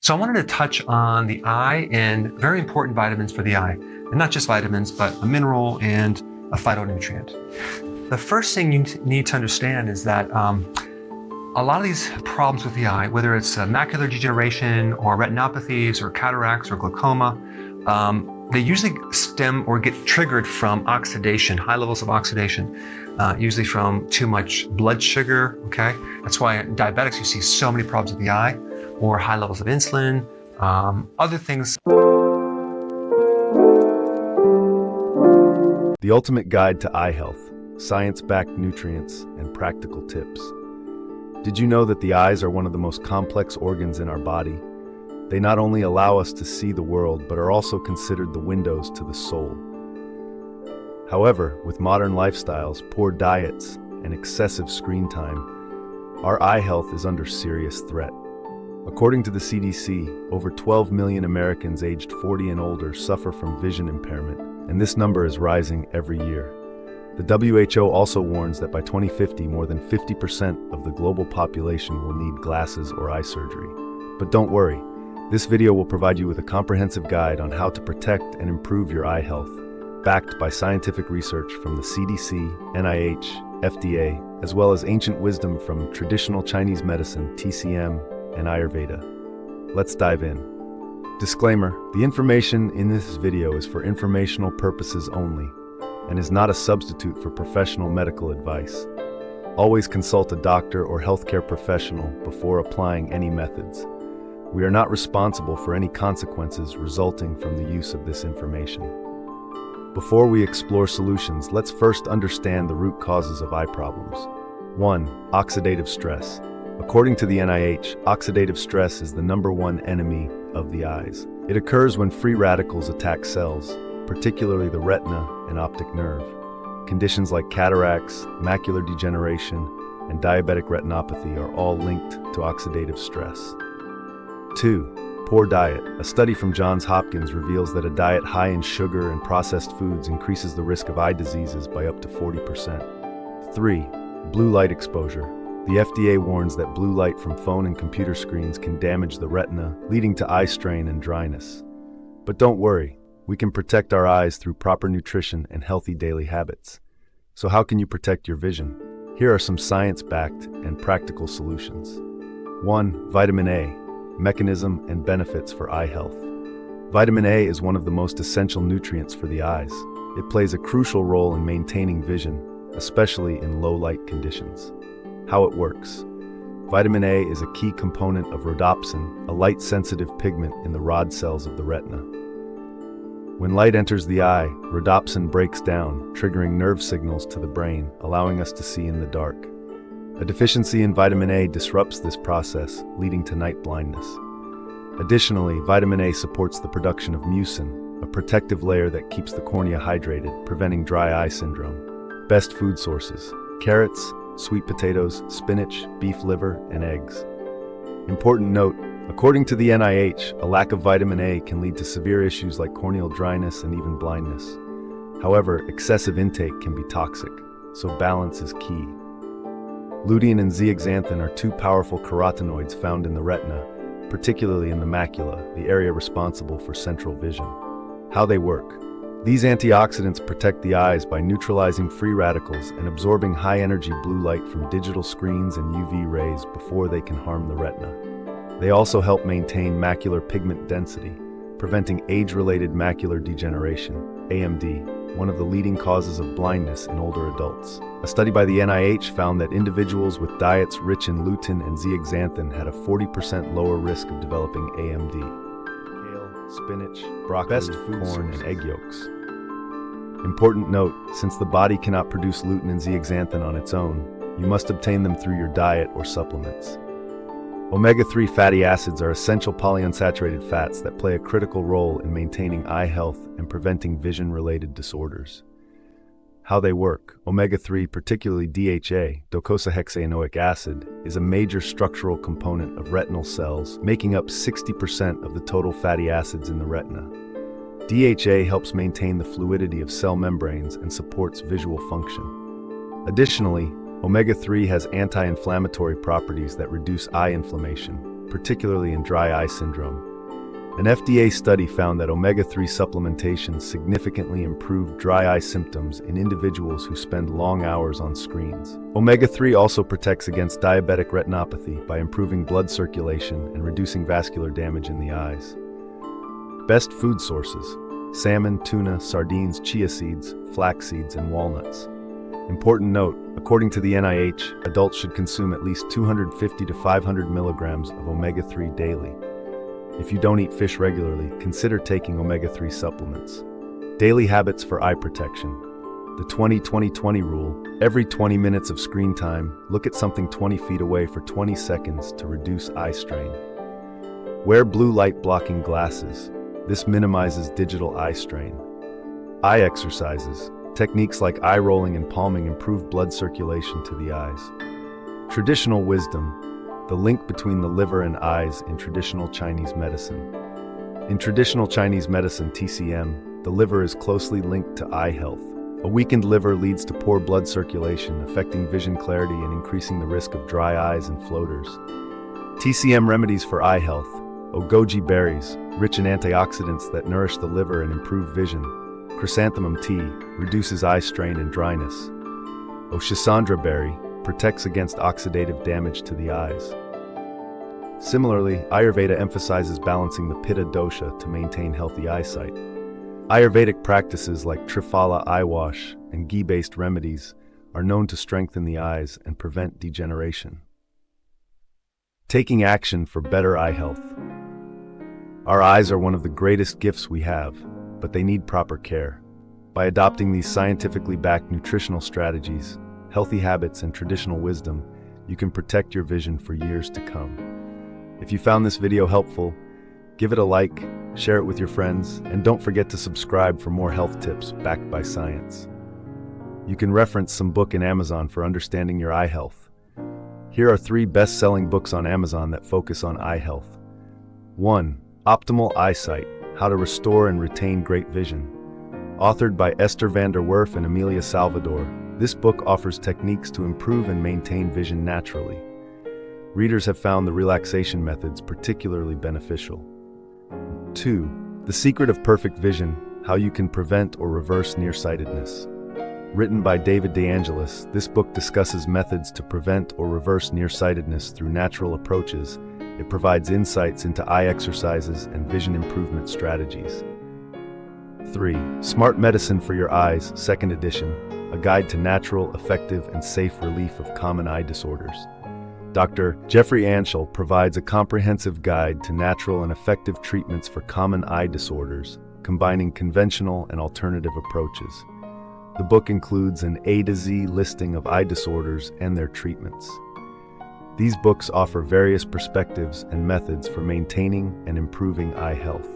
So I wanted to touch on the eye and very important vitamins for the eye. And not just vitamins, but a mineral and a phytonutrient. The first thing you need to understand is that a lot of these problems with the eye, whether it's macular degeneration or retinopathies or cataracts or glaucoma, they usually stem or get triggered from oxidation, high levels of oxidation, usually from too much blood sugar, okay? That's why in diabetics you see so many problems with the eye, or high levels of insulin, other things. The ultimate guide to eye health, science-backed nutrients, and practical tips. Did you know that the eyes are one of the most complex organs in our body? They not only allow us to see the world, but are also considered the windows to the soul. However, with modern lifestyles, poor diets, and excessive screen time, our eye health is under serious threat. According to the CDC, over 12 million Americans aged 40 and older suffer from vision impairment, and this number is rising every year. The WHO also warns that by 2050, more than 50% of the global population will need glasses or eye surgery. But don't worry, this video will provide you with a comprehensive guide on how to protect and improve your eye health, backed by scientific research from the CDC, NIH, FDA, as well as ancient wisdom from traditional Chinese medicine, TCM, and Ayurveda. Let's dive in. Disclaimer: the information in this video is for informational purposes only and is not a substitute for professional medical advice. Always consult a doctor or healthcare professional before applying any methods. We are not responsible for any consequences resulting from the use of this information. Before we explore solutions, let's first understand the root causes of eye problems. 1. Oxidative stress. According to the NIH, oxidative stress is the #1 enemy of the eyes. It occurs when free radicals attack cells, particularly the retina and optic nerve. Conditions like cataracts, macular degeneration, and diabetic retinopathy are all linked to oxidative stress. 2. Poor diet. A study from Johns Hopkins reveals that a diet high in sugar and processed foods increases the risk of eye diseases by up to 40%. 3. Blue light exposure. The FDA warns that blue light from phone and computer screens can damage the retina, leading to eye strain and dryness. But don't worry, we can protect our eyes through proper nutrition and healthy daily habits. So how can you protect your vision? Here are some science-backed and practical solutions. 1. Vitamin A. Mechanism and benefits for eye health. Vitamin A is one of the most essential nutrients for the eyes. It plays a crucial role in maintaining vision, especially in low-light conditions. How it works. Vitamin A is a key component of rhodopsin, a light-sensitive pigment in the rod cells of the retina. When light enters the eye, rhodopsin breaks down, triggering nerve signals to the brain, allowing us to see in the dark. A deficiency in vitamin A disrupts this process, leading to night blindness. Additionally, vitamin A supports the production of mucin, a protective layer that keeps the cornea hydrated, preventing dry eye syndrome. Best food sources: carrots, sweet potatoes, spinach, beef liver, and eggs. Important note: according to the NIH, a lack of vitamin A can lead to severe issues like corneal dryness and even blindness. However, excessive intake can be toxic, so balance is key. Lutein and zeaxanthin are two powerful carotenoids found in the retina, particularly in the macula, the area responsible for central vision. How they work. These antioxidants protect the eyes by neutralizing free radicals and absorbing high-energy blue light from digital screens and UV rays before they can harm the retina. They also help maintain macular pigment density, preventing age-related macular degeneration, AMD, one of the leading causes of blindness in older adults. A study by the NIH found that individuals with diets rich in lutein and zeaxanthin had a 40% lower risk of developing AMD. Kale, spinach, broccoli, corn, and egg yolks. Important note: since the body cannot produce lutein and zeaxanthin on its own, you must obtain them through your diet or supplements. Omega-3 fatty acids are essential polyunsaturated fats that play a critical role in maintaining eye health and preventing vision-related disorders. How they work. Omega-3, particularly DHA, docosahexaenoic acid, is a major structural component of retinal cells, making up 60% of the total fatty acids in the retina. DHA helps maintain the fluidity of cell membranes and supports visual function. Additionally, omega-3 has anti-inflammatory properties that reduce eye inflammation, particularly in dry eye syndrome. An FDA study found that omega-3 supplementation significantly improved dry eye symptoms in individuals who spend long hours on screens. Omega-3 also protects against diabetic retinopathy by improving blood circulation and reducing vascular damage in the eyes. Best food sources: salmon, tuna, sardines, chia seeds, flax seeds, and walnuts. Important note, according to the NIH, adults should consume at least 250 to 500 milligrams of omega-3 daily. If you don't eat fish regularly, consider taking omega-3 supplements. Daily habits for eye protection. The 20-20-20 rule: every 20 minutes of screen time, look at something 20 feet away for 20 seconds to reduce eye strain. Wear blue light blocking glasses. This minimizes digital eye strain. Eye exercises. Techniques like eye rolling and palming improve blood circulation to the eyes. Traditional wisdom: the link between the liver and eyes in traditional Chinese medicine. In traditional Chinese medicine, TCM, the liver is closely linked to eye health. A weakened liver leads to poor blood circulation, affecting vision clarity and increasing the risk of dry eyes and floaters. TCM remedies for eye health: goji berries, rich in antioxidants that nourish the liver and improve vision. Chrysanthemum tea reduces eye strain and dryness. Schisandra berry protects against oxidative damage to the eyes. Similarly, Ayurveda emphasizes balancing the Pitta dosha to maintain healthy eyesight. Ayurvedic practices like Triphala eye wash and ghee-based remedies are known to strengthen the eyes and prevent degeneration. Taking action for better eye health. Our eyes are one of the greatest gifts we have, but they need proper care. By adopting these scientifically backed nutritional strategies, healthy habits, and traditional wisdom, you can protect your vision for years to come. If you found this video helpful, give it a like, share it with your friends, and don't forget to subscribe for more health tips backed by science. You can reference some book in Amazon for understanding your eye health. Here are 3 best-selling books on Amazon that focus on eye health. 1. Optimal Eyesight: How to Restore and Retain Great Vision. Authored by Esther van der Werf and Amelia Salvador, this book offers techniques to improve and maintain vision naturally. Readers have found the relaxation methods particularly beneficial. 2. The Secret of Perfect Vision: How You Can Prevent or Reverse Nearsightedness. Written by David DeAngelis, this book discusses methods to prevent or reverse nearsightedness through natural approaches. It provides insights into eye exercises and vision improvement strategies. 3. Smart Medicine for Your Eyes, 2nd edition, a guide to natural, effective, and safe relief of common eye disorders. Dr. Jeffrey Anschel provides a comprehensive guide to natural and effective treatments for common eye disorders, combining conventional and alternative approaches. The book includes an A to Z listing of eye disorders and their treatments. These books offer various perspectives and methods for maintaining and improving eye health.